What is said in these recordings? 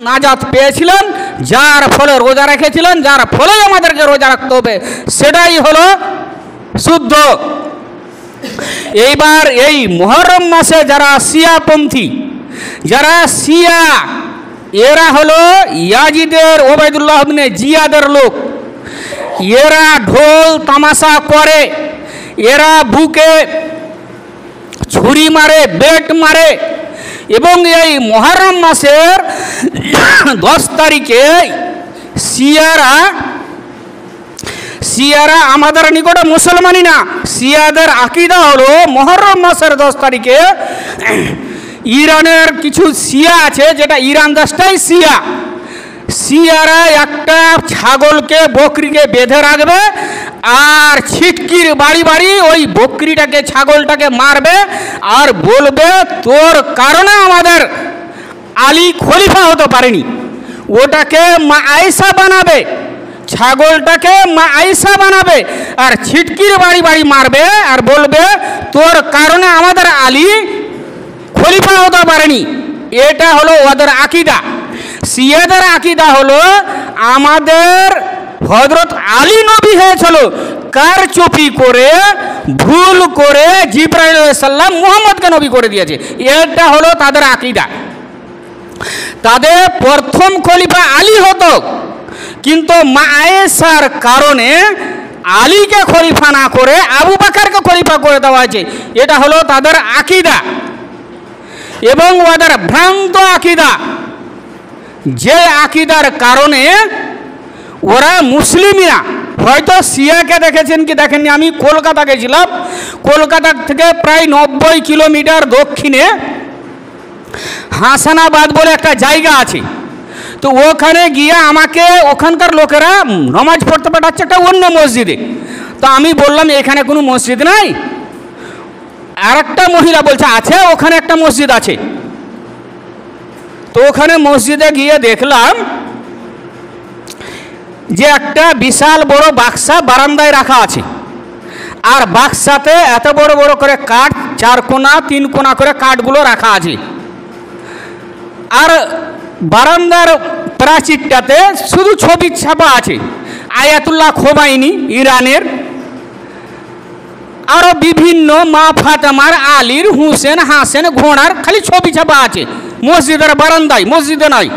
নাজাত পেয়েছিলেন, যার ফলে রোজা রেখেছিলেন, যার ফলে আমাদেরকে রোজা রাখতে হবে, সেটাই হলো শুদ্ধ। এইবার এই মুহররম মাসে যারা শিয়াপন্থী, যারা শিয়া, এরা হলো ইয়াজিদের, ওবায়দুল্লাহ ইবনে জিয়াদের লোক। এরা ঢোল তামাশা করে, এরা বুকে ছুরি মারে, বেট মারে, এবং এই মুহররম মাসের 10 তারিখে শিয়ারা আমাদের নিকটে মুসলমানই না, শিয়াদের আকীদা হলো মুহররম মাসের 10 তারিখে ইরানের কিছু শিয়া আছে, যেটা ইরান দেশটাই শিয়ারা একটা ছাগলকে, বকরিকে বেঁধে রাখবে, আর ছিটকির বাড়ি বাড়ি ওই বকরিটাকে, ছাগলটাকে মারবে, আর বলবে তোর কারণে আমাদের আলী খলিফা হতে পারেনি। ওটাকে মা আয়েশা বানাবে, ছাগলটাকে মা আয়েশা বানাবে, আর ছিটকির বাড়ি বাড়ি মারবে, আর বলবে তোর কারণে আমাদের আলী খলিফা হতে পারেনি। এটা হলো ওদের আকীদা। শিয়াদের আকীদা হলো আমাদের হযরত আলী নবী হয়েছিল, কারচুপি করে, ভুল করে জিবরাইল আলাইহিস সালাম মুহাম্মদকে নবী করে দিয়েছে। এটা হলো তাদের আকীদা। তাদের প্রথম খলিফা আলী হতো, কিন্তু মা আয়েশার কারণে আলীকে খলিফা না করে আবু বকরকে খলিফা করে দেওয়া হয়েছে। এটা হলো তাদের আকীদা, এবং ওদের ভ্রান্ত আকীদা, যে আকীদার কারণে ওরা মুসলিমরা, হয়তো শিয়াকে দেখেছেন কি দেখেননি, আমি কলকাতা গেছিলাম, কলকাতা থেকে প্রায় 90 কিলোমিটার দক্ষিণে হাসানাবাদ বলে একটা জায়গা আছে। তো ওখানে গিয়ে আমাকে ওখানকার লোকেরা নামাজ পড়তে পাঠাচ্ছে একটা অন্য মসজিদে। তো আমি বললাম এখানে কোনো মসজিদ নাই। আর একটা মহিলা বলছে আছে, ওখানে একটা মসজিদ আছে। তো ওখানে মসজিদে গিয়ে দেখলাম যে একটা বিশাল বড় বাক্সা বারান্দায় রাখা আছে, আর বাক্সাতে এত বড় বড় করে কাঠ, 4 কোনা 3 কোনা করে কাঠগুলো রাখা আছে। আর বারান্দার প্রাচীরটাতে শুধু ছবি ছাপা আছে, আয়াতুল্লাহ খোমাইনি ইরানের, আরো বিভিন্ন মা ফাতেমার, আলীর, হুসেন, হাসেন, ঘোড়ার খালি ছবি ছাপা আছে মসজিদের বারান্দায়, মসজিদে নাই।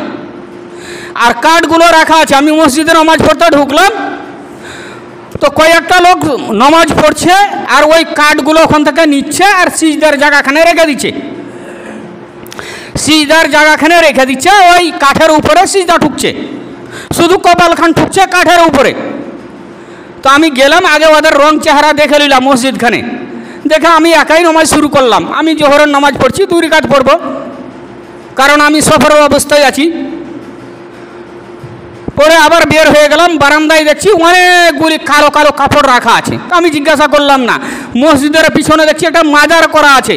আর কাঠগুলো রাখা আছে। আমি মসজিদে নামাজ পড়তে ঢুকলাম, তো কয়েকটা লোক নামাজ পড়ছে, আর ওই কাঠগুলো ওখান থেকে নিচ্ছে, আর সিজদার জায়গাখানে রেখে দিচ্ছে, সিজদার জায়গাখানে রেখে দিচ্ছে, ওই কাঠের উপরে সিজদা ঠুকছে, শুধু কপালখান ঠুকছে কাঠের উপরে। তো আমি গেলাম, আগে ওদের রং চেহারা দেখে নিলাম মসজিদখানে, দেখে আমি একাই নামাজ শুরু করলাম। আমি জোহরের নামাজ পড়ছি, 2 রাকাত পড়ব, কারণ আমি সফরের অবস্থায় আছি। পরে আবার বের হয়ে গেলাম, বারান্দায় দেখছি অনেকগুলি কালো কালো কাপড় রাখা আছে। আমি জিজ্ঞাসা করলাম না। মসজিদের পিছনে দেখছি একটা মাজার করা আছে।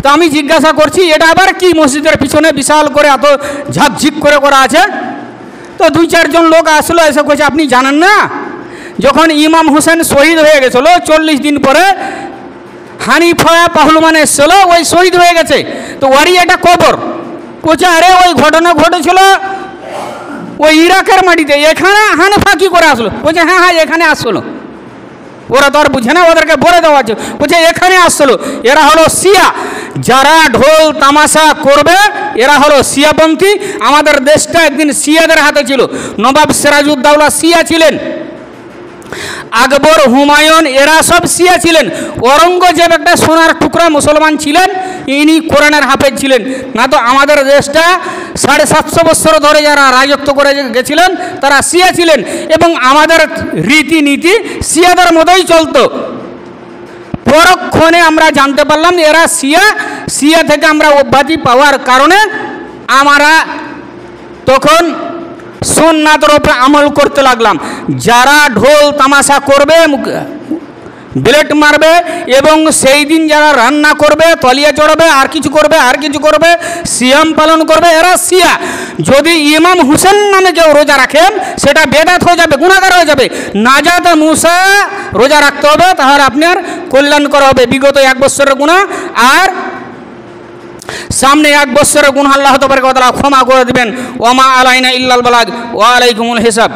তো আমি জিজ্ঞাসা করছি এটা আবার কি, মসজিদের পিছনে বিশাল করে এত ঝাঁকঝিক করে করা আছে। তো 2-4 জন লোক আসলো, এসে কইছে আপনি জানেন না, যখন ইমাম হোসেন শহীদ হয়ে গেছিল 40 দিন পরে হানিফা পাহলমান এসেছিল, ওই শহীদ হয়ে গেছে, তো ওরই একটা কবর। বলছে আরে ওই ঘটনা ঘটেছিল ওই ইরাকের মাটিতে, এখানে হানিফা কি করে আসলো? বলছে হ্যাঁ হ্যাঁ এখানে আসলো। ওরা তো আর বুঝে না, ওদেরকে বলে দেওয়া আছে। বলছে এখানে আসলো। এরা হলো শিয়া, যারা ঢোল তামাশা করবে এরা হলো শিয়াপন্থী। আমাদের দেশটা একদিন শিয়াদের হাতে ছিল, নবাব সিরাজউদ্দৌলা শিয়া ছিলেন, আকবর, হুমায়ুন, এরা সব শিয়া ছিলেন। ঔরঙ্গজেব একটা সোনার টুকরা মুসলমান ছিলেন, ইনি কোরআনের হাফেজ ছিলেন। না তো আমাদের দেশটা 750 বছর ধরে যারা রাজত্ব করে গেছিলেন তারা শিয়া ছিলেন, এবং আমাদের রীতিনীতি শিয়াদের মতোই চলতো। পরক্ষণে আমরা জানতে পারলাম এরা শিয়া থেকে আমরা অব্যাহতি পাওয়ার কারণে আমরা তখন সুন্নাতের উপরে আমল করতে লাগলাম। যারা ঢোল তামাশা করবে, ব্লেড মারবে, এবং সেই দিন যারা রান্না করবে, তলিয়া চড়াবে, আর কিছু করবে, সিয়াম পালন করবে, এরা শিয়া। যদি ইমাম হুসেন নামে কেউ রোজা রাখেন সেটা বেদাত হয়ে যাবে, গুনাহগার হয়ে যাবে। নাজাত মুসা রোজা রাখতে হবে, তাহলে আপনার কল্যাণ করা হবে, বিগত 1 বছরের গুনাহ আর সামনে 1 বছরের গুনাহ আল্লাহ তাবারক ওয়া তাআলা ক্ষমা করে দিবেন। ওয়া মা আলাইনা ইল্লাল বালাগ ওয়া আলাইকুমুল হিসাব।